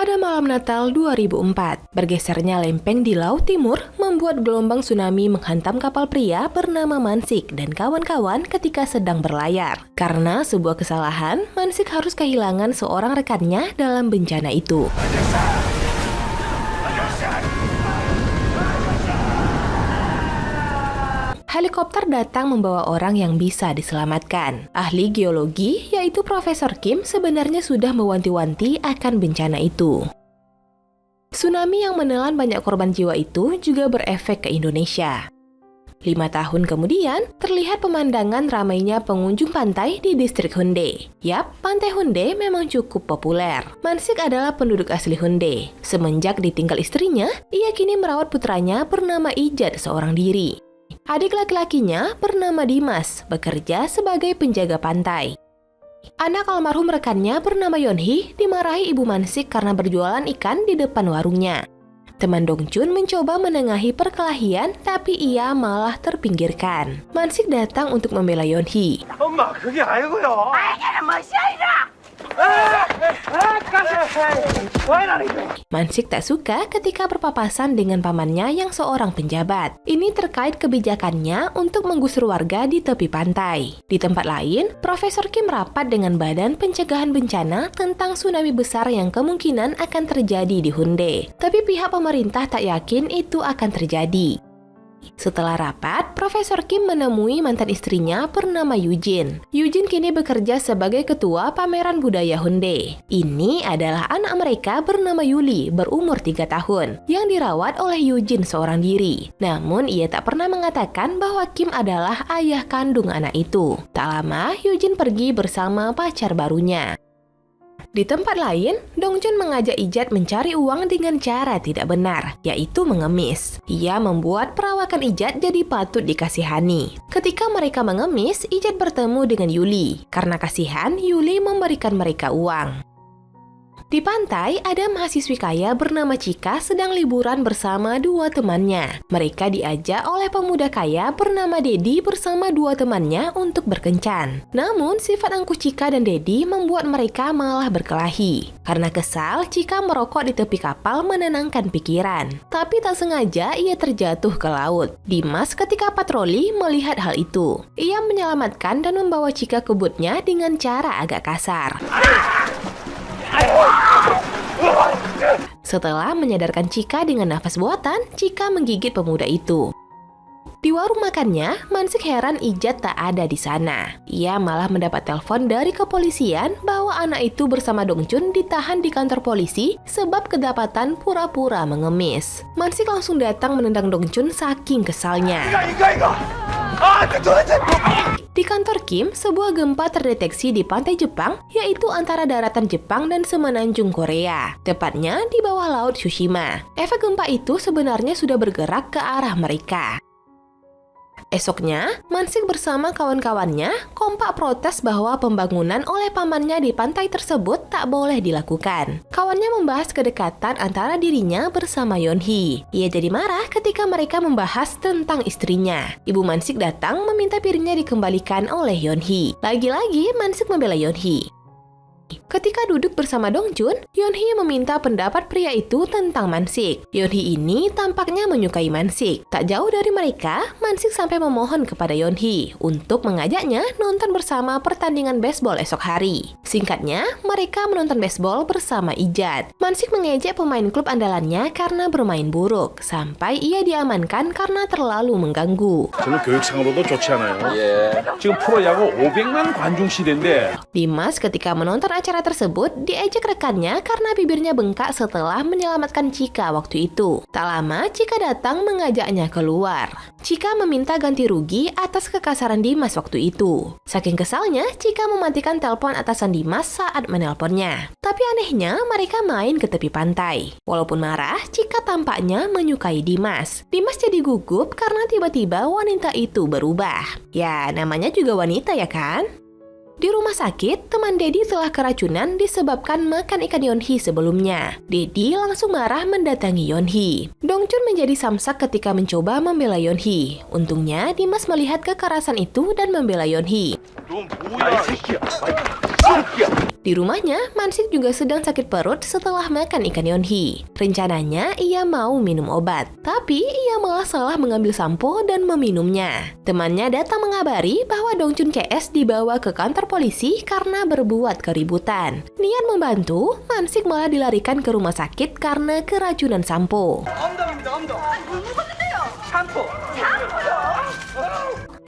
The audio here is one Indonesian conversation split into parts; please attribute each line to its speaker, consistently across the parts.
Speaker 1: Pada malam Natal 2004, bergesernya lempeng di Laut Timur membuat gelombang tsunami menghantam kapal pria bernama Mansik dan kawan-kawan ketika sedang berlayar. Karena sebuah kesalahan, Mansik harus kehilangan seorang rekannya dalam bencana itu. Helikopter datang membawa orang yang bisa diselamatkan. Ahli geologi, yaitu Profesor Kim, sebenarnya sudah mewanti-wanti akan bencana itu. Tsunami yang menelan banyak korban jiwa itu juga berefek ke Indonesia. 5 tahun kemudian, terlihat pemandangan ramainya pengunjung pantai di distrik Hunde. Yap, pantai Hunde memang cukup populer. Mansik adalah penduduk asli Hunde. Semenjak ditinggal istrinya, ia kini merawat putranya bernama Ijat seorang diri. Adik laki-lakinya bernama Dimas, bekerja sebagai penjaga pantai. Anak almarhum rekannya bernama Yonhee dimarahi ibu Mansik karena berjualan ikan di depan warungnya. Teman Dongchun mencoba menengahi perkelahian, tapi ia malah terpinggirkan. Mansik datang untuk membela Yonhee.
Speaker 2: 엄마, 그게 아니고요.
Speaker 1: Mansik tak suka ketika berpapasan dengan pamannya yang seorang penjabat. Ini terkait kebijakannya untuk menggusur warga di tepi pantai. Di tempat lain, Profesor Kim rapat dengan Badan Pencegahan Bencana tentang tsunami besar yang kemungkinan akan terjadi di Hunde. Tapi pihak pemerintah tak yakin itu akan terjadi. Setelah rapat, Profesor Kim menemui mantan istrinya bernama Eugene. Eugene kini bekerja sebagai ketua pameran budaya Hunde. Ini adalah anak mereka bernama Yuli, berumur 3 tahun, yang dirawat oleh Eugene seorang diri. Namun, ia tak pernah mengatakan bahwa Kim adalah ayah kandung anak itu. Tak lama, Eugene pergi bersama pacar barunya. Di tempat lain, Dongchun mengajak Ijat mencari uang dengan cara tidak benar, yaitu mengemis. Ia membuat perawakan Ijat jadi patut dikasihani. Ketika mereka mengemis, Ijat bertemu dengan Yuli. Karena kasihan, Yuli memberikan mereka uang. Di pantai, ada mahasiswi kaya bernama Chika sedang liburan bersama 2 temannya. Mereka diajak oleh pemuda kaya bernama Dedi bersama 2 temannya untuk berkencan. Namun, sifat angkuh Chika dan Dedi membuat mereka malah berkelahi. Karena kesal, Chika merokok di tepi kapal menenangkan pikiran. Tapi tak sengaja ia terjatuh ke laut. Dimas ketika patroli melihat hal itu. Ia menyelamatkan dan membawa Chika ke butnya dengan cara agak kasar. Setelah menyadarkan Chika dengan nafas buatan, Chika menggigit pemuda itu. Di warung makannya, Mansik heran Ijat tak ada di sana. Ia malah mendapat telepon dari kepolisian bahwa anak itu bersama Dongchun ditahan di kantor polisi sebab kedapatan pura-pura mengemis. Mansik langsung datang menendang Dongchun saking kesalnya. Di kantor Kim, sebuah gempa terdeteksi di pantai Jepang, yaitu antara daratan Jepang dan semenanjung Korea, tepatnya di bawah laut Tsushima. Efek gempa itu sebenarnya sudah bergerak ke arah mereka. Esoknya, Mansik bersama kawan-kawannya kompak protes bahwa pembangunan oleh pamannya di pantai tersebut tak boleh dilakukan. Kawannya membahas kedekatan antara dirinya bersama Yonhee. Ia jadi marah ketika mereka membahas tentang istrinya. Ibu Mansik datang meminta piringnya dikembalikan oleh Yonhee. Lagi-lagi Mansik membela Yonhee. Ketika duduk bersama Dongchun, Yonhee meminta pendapat pria itu tentang Mansik. Yonhee ini tampaknya menyukai Mansik. Tak jauh dari mereka, Mansik sampai memohon kepada Yonhee untuk mengajaknya nonton bersama pertandingan baseball esok hari. Singkatnya, mereka menonton baseball bersama Ijat. Mansik mengejek pemain klub andalannya karena bermain buruk, sampai ia diamankan karena terlalu mengganggu.
Speaker 3: 저는 교육상으로도 좋지 않아요. 지금 프로야구 500만 관중 시대인데.
Speaker 1: Dimas ketika menonton acara tersebut diejek rekannya karena bibirnya bengkak setelah menyelamatkan Chika waktu itu. Tak lama, Chika datang mengajaknya keluar. Chika meminta ganti rugi atas kekasaran Dimas waktu itu. Saking kesalnya, Chika mematikan telepon atasan Dimas saat menelponnya. Tapi anehnya, mereka main ke tepi pantai. Walaupun marah, Chika tampaknya menyukai Dimas. Dimas jadi gugup karena tiba-tiba wanita itu berubah. Ya, namanya juga wanita ya kan? Di rumah sakit, teman Dedi telah keracunan disebabkan makan ikan Yonhee sebelumnya. Dedi langsung marah mendatangi Yonhee. Dongchun menjadi samsak ketika mencoba membela Yonhee. Untungnya, Dimas melihat kekerasan itu dan membela Yonhee.
Speaker 2: 넌 뭐야, 이 새끼야. 새끼야.
Speaker 1: Di rumahnya, Mansik juga sedang sakit perut setelah makan ikan Yeonhee. Rencananya, ia mau minum obat. Tapi, ia malah salah mengambil sampo dan meminumnya. Temannya datang mengabari bahwa Dongchun CS dibawa ke kantor polisi karena berbuat keributan. Niat membantu, Mansik malah dilarikan ke rumah sakit karena keracunan sampo.
Speaker 2: 암담입니다, 암담. 뭐 먹었는데요? 샴푸.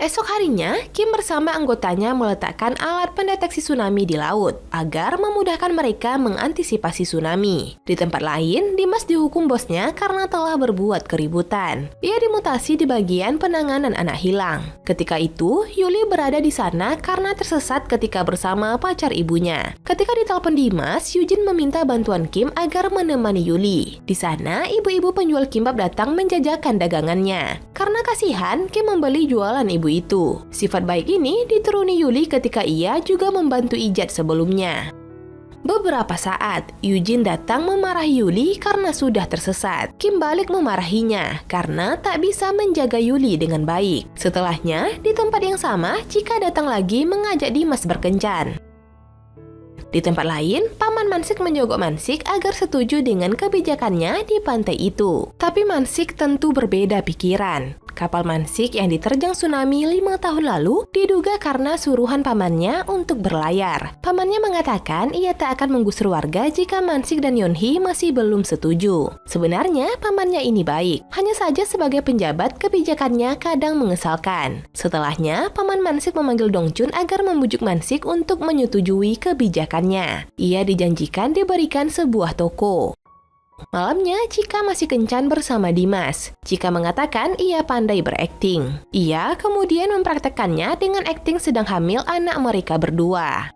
Speaker 1: Esok harinya, Kim bersama anggotanya meletakkan alat pendeteksi tsunami di laut agar memudahkan mereka mengantisipasi tsunami. Di tempat lain, Dimas dihukum bosnya karena telah berbuat keributan. Ia dimutasi di bagian penanganan anak hilang. Ketika itu, Yuli berada di sana karena tersesat ketika bersama pacar ibunya. Ketika ditelepon Dimas, Yujin meminta bantuan Kim agar menemani Yuli. Di sana, ibu-ibu penjual kimbap datang menjajakan dagangannya. Karena kasihan, Kim membeli jualan ibu itu. Sifat baik ini dituruni Yuli ketika ia juga membantu Ijat sebelumnya. Beberapa saat, Yujin datang memarahi Yuli karena sudah tersesat. Kim balik memarahinya karena tak bisa menjaga Yuli dengan baik. Setelahnya, di tempat yang sama, Chika datang lagi mengajak Dimas berkencan. Di tempat lain, Paman Mansik menyogok Mansik agar setuju dengan kebijakannya di pantai itu. Tapi Mansik tentu berbeda pikiran. Kapal Mansik yang diterjang tsunami 5 tahun lalu diduga karena suruhan pamannya untuk berlayar. Pamannya mengatakan ia tak akan menggusur warga jika Mansik dan Yeonhee masih belum setuju. Sebenarnya pamannya ini baik, hanya saja sebagai penjabat kebijakannya kadang mengesalkan. Setelahnya, Paman Mansik memanggil Dongchun agar membujuk Mansik untuk menyetujui kebijakannya. Ia dijanjikan diberikan sebuah toko. Malamnya, Chika masih kencan bersama Dimas. Chika mengatakan ia pandai berakting. Ia kemudian mempraktekkannya dengan akting sedang hamil anak mereka berdua.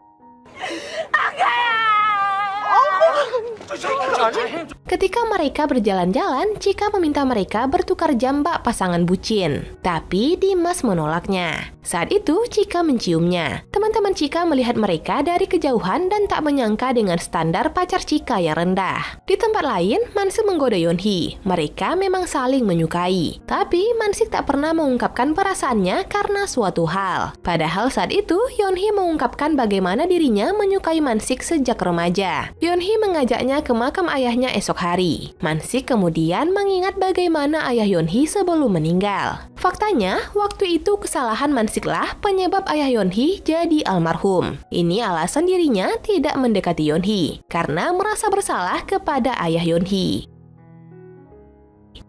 Speaker 1: Ketika mereka berjalan-jalan, Chika meminta mereka bertukar jambak pasangan bucin. Tapi Dimas menolaknya. Saat itu, Chika menciumnya. Teman-teman Chika melihat mereka dari kejauhan dan tak menyangka dengan standar pacar Chika yang rendah. Di tempat lain, Mansik menggoda Yeonhee. Mereka memang saling menyukai. Tapi Mansik tak pernah mengungkapkan perasaannya karena suatu hal. Padahal saat itu, Yeonhee mengungkapkan bagaimana dirinya menyukai Mansik sejak remaja. Yeonhee mengajaknya ke makam ayahnya esok hari. Mansik kemudian mengingat bagaimana ayah Yeonhee sebelum meninggal. Faktanya, waktu itu kesalahan Mansiklah penyebab ayah Yeonhee jadi almarhum. Ini alasan dirinya tidak mendekati Yeonhee karena merasa bersalah kepada ayah Yeonhee.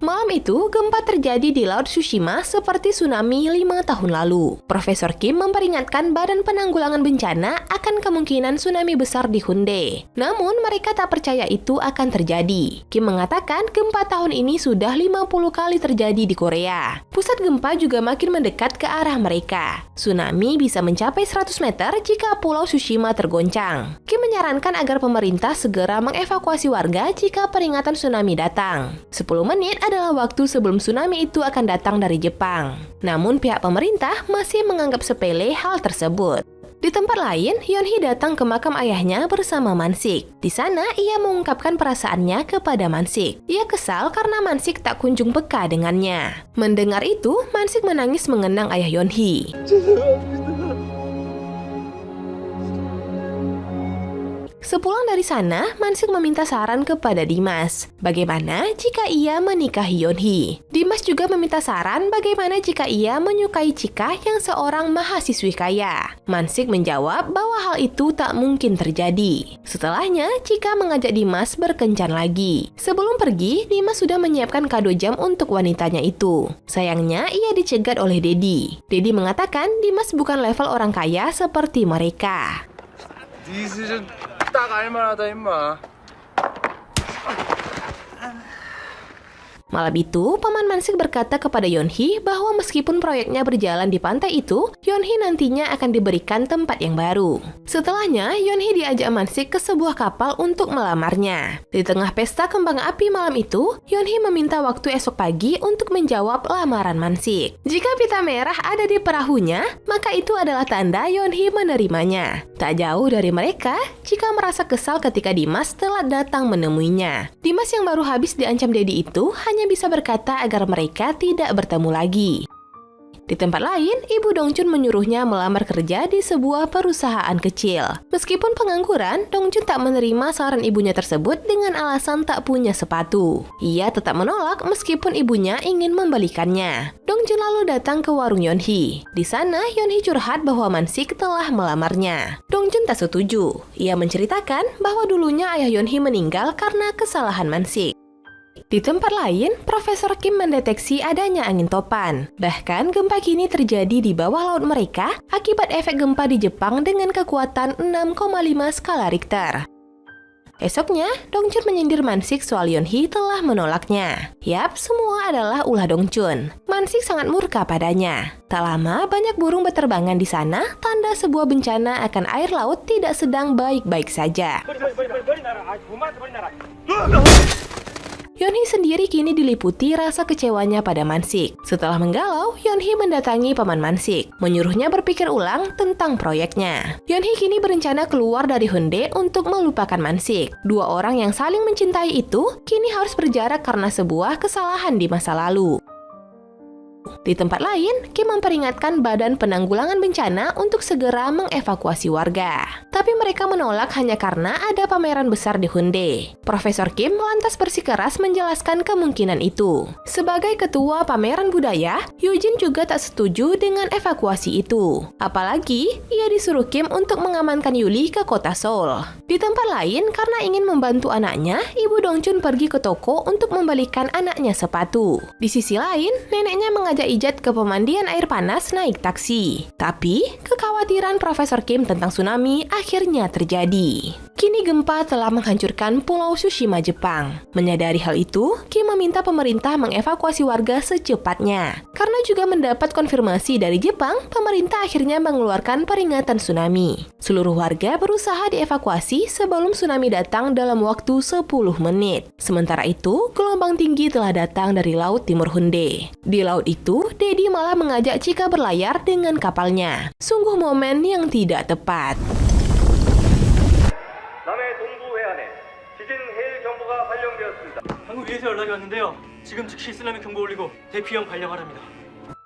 Speaker 1: Malam itu, gempa terjadi di Laut Tsushima seperti tsunami 5 tahun lalu. Profesor Kim memperingatkan Badan Penanggulangan Bencana akan kemungkinan tsunami besar di Hyundai. Namun, mereka tak percaya itu akan terjadi. Kim mengatakan gempa tahun ini sudah 50 kali terjadi di Korea. Pusat gempa juga makin mendekat ke arah mereka. Tsunami bisa mencapai 100 meter jika Pulau Tsushima tergoncang. Kim menyarankan agar pemerintah segera mengevakuasi warga jika peringatan tsunami datang. 10 menit adalah waktu sebelum tsunami itu akan datang dari Jepang. Namun pihak pemerintah masih menganggap sepele hal tersebut. Di tempat lain, Yeonhee datang ke makam ayahnya bersama Mansik. Di sana, ia mengungkapkan perasaannya kepada Mansik. Ia kesal karena Mansik tak kunjung peka dengannya. Mendengar itu, Mansik menangis mengenang ayah Yeonhee. Sepulang dari sana, Mansik meminta saran kepada Dimas. Bagaimana jika ia menikahi Yeonhee? Dimas juga meminta saran bagaimana jika ia menyukai Chika yang seorang mahasiswi kaya. Mansik menjawab bahwa hal itu tak mungkin terjadi. Setelahnya, Chika mengajak Dimas berkencan lagi. Sebelum pergi, Dimas sudah menyiapkan kado jam untuk wanitanya itu. Sayangnya, ia dicegat oleh Dedi. Dedi mengatakan Dimas bukan level orang kaya seperti mereka.
Speaker 2: 네 수준 딱 알만하다 임마.
Speaker 1: Malam itu, Paman Mansik berkata kepada Yeonhee bahwa meskipun proyeknya berjalan di pantai itu, Yeonhee nantinya akan diberikan tempat yang baru. Setelahnya, Yeonhee diajak Mansik ke sebuah kapal untuk melamarnya. Di tengah pesta kembang api malam itu, Yeonhee meminta waktu esok pagi untuk menjawab lamaran Mansik. Jika pita merah ada di perahunya, maka itu adalah tanda Yeonhee menerimanya. Tak jauh dari mereka, Chika merasa kesal ketika Dimas telah datang menemuinya. Dimas yang baru habis diancam Dedi itu hanya bisa berkata agar mereka tidak bertemu lagi. Di tempat lain, ibu Dongchun menyuruhnya melamar kerja di sebuah perusahaan kecil. Meskipun pengangguran, Dongchun tak menerima saran ibunya tersebut dengan alasan tak punya sepatu. Ia tetap menolak meskipun ibunya ingin membelikannya. Dongchun lalu datang ke warung Yeonhee. Di sana, Yeonhee curhat bahwa Mansik telah melamarnya. Dongchun tak setuju. Ia menceritakan bahwa dulunya ayah Yeonhee meninggal karena kesalahan Mansik. Di tempat lain, Profesor Kim mendeteksi adanya angin topan. Bahkan, gempa kini terjadi di bawah laut mereka akibat efek gempa di Jepang dengan kekuatan 6,5 skala Richter. Esoknya, Dongchun menyindir Mansik soal Yeonhee telah menolaknya. Yap, semua adalah ulah Dongchun. Mansik sangat murka padanya. Tak lama, banyak burung berterbangan di sana, tanda sebuah bencana akan air laut tidak sedang baik-baik saja. Yeonhee sendiri kini diliputi rasa kecewanya pada Mansik. Setelah menggalau, Yeonhee mendatangi paman Mansik, menyuruhnya berpikir ulang tentang proyeknya. Yeonhee kini berencana keluar dari Hyundai untuk melupakan Mansik. Dua orang yang saling mencintai itu kini harus berjarak karena sebuah kesalahan di masa lalu. Di tempat lain, Kim memperingatkan Badan Penanggulangan Bencana untuk segera mengevakuasi warga. Tapi mereka menolak hanya karena ada pameran besar di Hyundai. Profesor Kim lantas bersikeras menjelaskan kemungkinan itu. Sebagai ketua pameran budaya, Yujin juga tak setuju dengan evakuasi itu. Apalagi, ia disuruh Kim untuk mengamankan Yuli ke kota Seoul. Di tempat lain, karena ingin membantu anaknya, ibu Dongchun pergi ke toko untuk membelikan anaknya sepatu. Di sisi lain, neneknya mengajak Ijat ke pemandian air panas naik taksi. Tapi, kekhawatiran Profesor Kim tentang tsunami akhirnya terjadi. Kini gempa telah menghancurkan Pulau Tsushima, Jepang. Menyadari hal itu, Kim meminta pemerintah mengevakuasi warga secepatnya. Karena juga mendapat konfirmasi dari Jepang, pemerintah akhirnya mengeluarkan peringatan tsunami. Seluruh warga berusaha dievakuasi sebelum tsunami datang dalam waktu 10 menit. Sementara itu, gelombang tinggi telah datang dari laut timur Hyundai. Di laut itu, Dedi malah mengajak Chika berlayar dengan kapalnya. Sungguh momen yang tidak tepat.
Speaker 4: 한국 위에서 연락이 왔는데요. 지금 즉시 쓰나미 경보 올리고 대피형 발령하랍니다.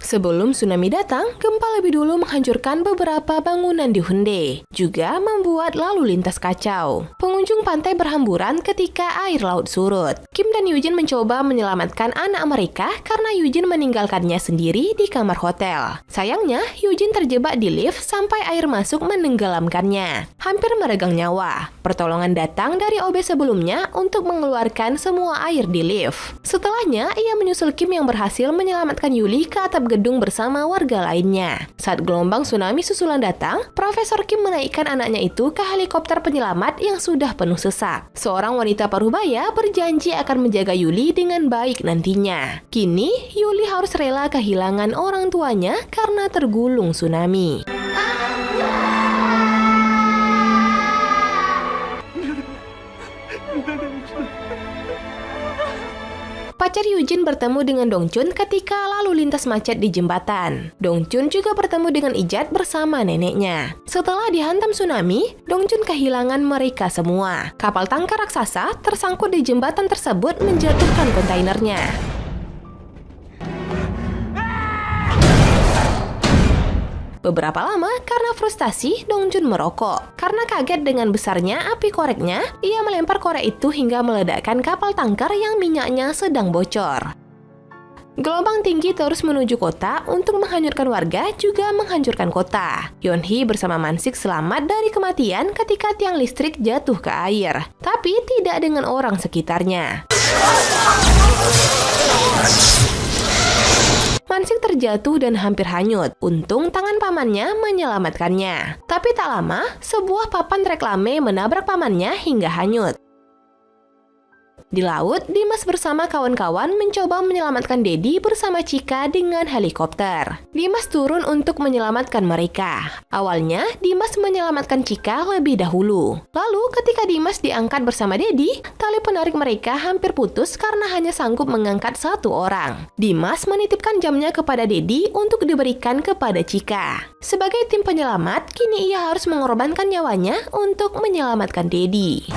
Speaker 1: Sebelum tsunami datang, gempa lebih dulu menghancurkan beberapa bangunan di Hyundai, juga membuat lalu lintas kacau. Pengunjung pantai berhamburan ketika air laut surut. Kim dan Yujin mencoba menyelamatkan anak mereka karena Yujin meninggalkannya sendiri di kamar hotel. Sayangnya, Yujin terjebak di lift sampai air masuk menenggelamkannya. Hampir meregang nyawa. Pertolongan datang dari OB sebelumnya untuk mengeluarkan semua air di lift. Setelahnya, ia menyusul Kim yang berhasil menyelamatkan Yuli ke atap gedung bersama warga lainnya. Saat gelombang tsunami susulan datang, Profesor Kim menaikkan anaknya itu ke helikopter penyelamat yang sudah penuh sesak. Seorang wanita parubaya berjanji akan menjaga Yuli dengan baik nantinya. Kini, Yuli harus rela kehilangan orang tuanya karena tergulung tsunami. Pacar Yujin bertemu dengan Dongchun ketika lalu lintas macet di jembatan. Dongchun juga bertemu dengan Ijat bersama neneknya. Setelah dihantam tsunami, Dongchun kehilangan mereka semua. Kapal tangkar raksasa tersangkut di jembatan tersebut menjatuhkan kontainernya. Beberapa lama, karena frustasi, Dongchun merokok. Karena kaget dengan besarnya api koreknya, ia melempar korek itu hingga meledakkan kapal tangkar yang minyaknya sedang bocor. Gelombang tinggi terus menuju kota untuk menghanyutkan warga juga menghancurkan kota. Yeonhee bersama Mansik selamat dari kematian ketika tiang listrik jatuh ke air, tapi tidak dengan orang sekitarnya. Mansik terjatuh dan hampir hanyut. Untung tangan pamannya menyelamatkannya. Tapi tak lama, sebuah papan reklame menabrak pamannya hingga hanyut. Di laut, Dimas bersama kawan-kawan mencoba menyelamatkan Dedi bersama Chika dengan helikopter. Dimas turun untuk menyelamatkan mereka. Awalnya, Dimas menyelamatkan Chika lebih dahulu. Lalu, ketika Dimas diangkat bersama Dedi, tali penarik mereka hampir putus karena hanya sanggup mengangkat satu orang. Dimas menitipkan jamnya kepada Dedi untuk diberikan kepada Chika. Sebagai tim penyelamat, kini ia harus mengorbankan nyawanya untuk menyelamatkan Dedi.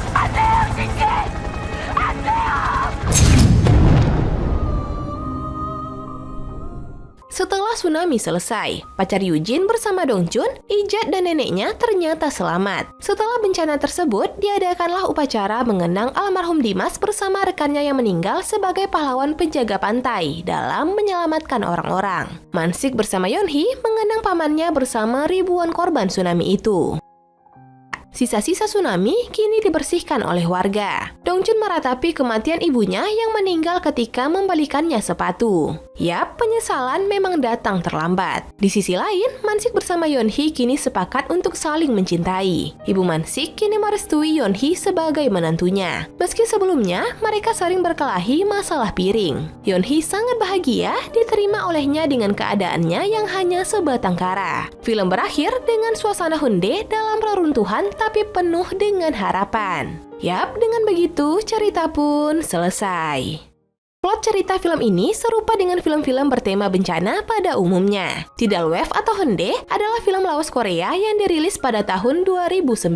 Speaker 1: Setelah tsunami selesai, pacar Eugene bersama Dongchun, Ijat dan neneknya ternyata selamat. Setelah bencana tersebut, diadakanlah upacara mengenang almarhum Dimas bersama rekannya yang meninggal sebagai pahlawan penjaga pantai dalam menyelamatkan orang-orang. Mansik bersama Yeonhee mengenang pamannya bersama ribuan korban tsunami itu. Sisa-sisa tsunami kini dibersihkan oleh warga. Dongchun meratapi kematian ibunya yang meninggal ketika membalikannya sepatu. Yap, penyesalan memang datang terlambat. Di sisi lain, Mansik bersama Yeonhee kini sepakat untuk saling mencintai. Ibu Mansik kini merestui Yeonhee sebagai menantunya. Meski sebelumnya, mereka sering berkelahi masalah piring. Yeonhee sangat bahagia diterima olehnya dengan keadaannya yang hanya sebatang kara. Film berakhir dengan suasana Hyundai dalam reruntuhan tapi penuh dengan harapan. Yap, dengan begitu cerita pun selesai. Plot cerita film ini serupa dengan film-film bertema bencana pada umumnya. Tidal Wave atau Hyundai adalah film lawas Korea yang dirilis pada tahun 2009.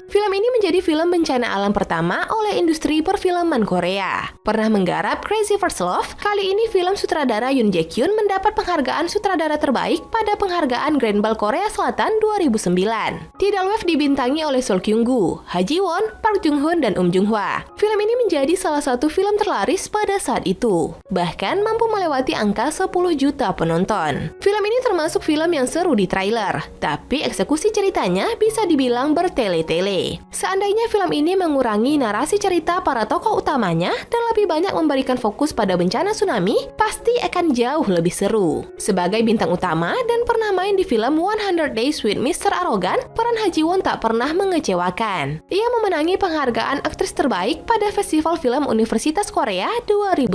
Speaker 1: Film ini menjadi film bencana alam pertama oleh industri perfilman Korea. Pernah menggarap Crazy First Love, kali ini film sutradara Yoon Jae-kyun mendapat penghargaan sutradara terbaik pada penghargaan Grand Bal Korea Selatan 2009. Tidal Wave dibintangi oleh Seo Kyung-gu, Ha Ji-won, Park Jung-hoon, dan Um Jung-hwa. Film ini menjadi salah satu film terlaris pada saat itu, bahkan mampu melewati angka 10 juta penonton. Film ini termasuk film yang seru di trailer, tapi eksekusi ceritanya bisa dibilang bertele-tele. Seandainya film ini mengurangi narasi cerita para tokoh utamanya dan lebih banyak memberikan fokus pada bencana tsunami, pasti akan jauh lebih seru. Sebagai bintang utama dan pernah main di film 100 Days with Mr. Arrogant, peran Ha Ji-won tak pernah mengecewakan. Ia memenangi penghargaan aktris terbaik pada Festival Film Universitas Korea 2009.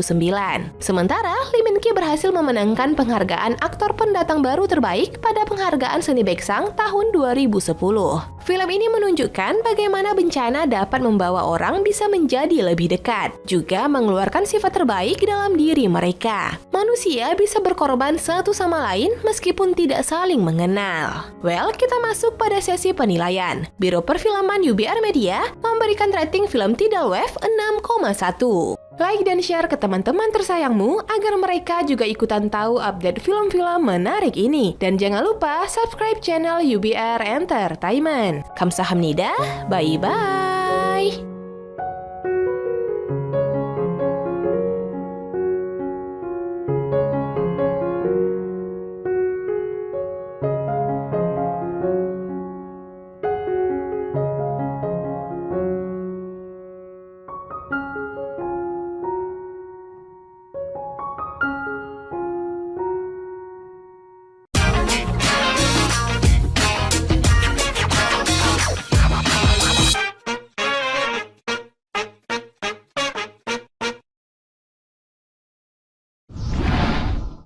Speaker 1: Sementara Lee Min-ki berhasil memenangkan penghargaan aktor pendatang baru terbaik pada penghargaan Seni Baeksang tahun 2010. Film ini menunjukkan bagaimana bencana dapat membawa orang bisa menjadi lebih dekat, juga mengeluarkan sifat terbaik dalam diri mereka. Manusia bisa berkorban satu sama lain meskipun tidak saling mengenal. Well, kita masuk pada sesi penilaian. Biro Perfilman UBR Media memberikan rating film Tidal Wave 6,1. Like dan share ke teman-teman tersayangmu agar mereka juga ikutan tahu update film-film menarik ini. Dan jangan lupa subscribe channel UBR Entertainment. Kamsahamnida, bye-bye.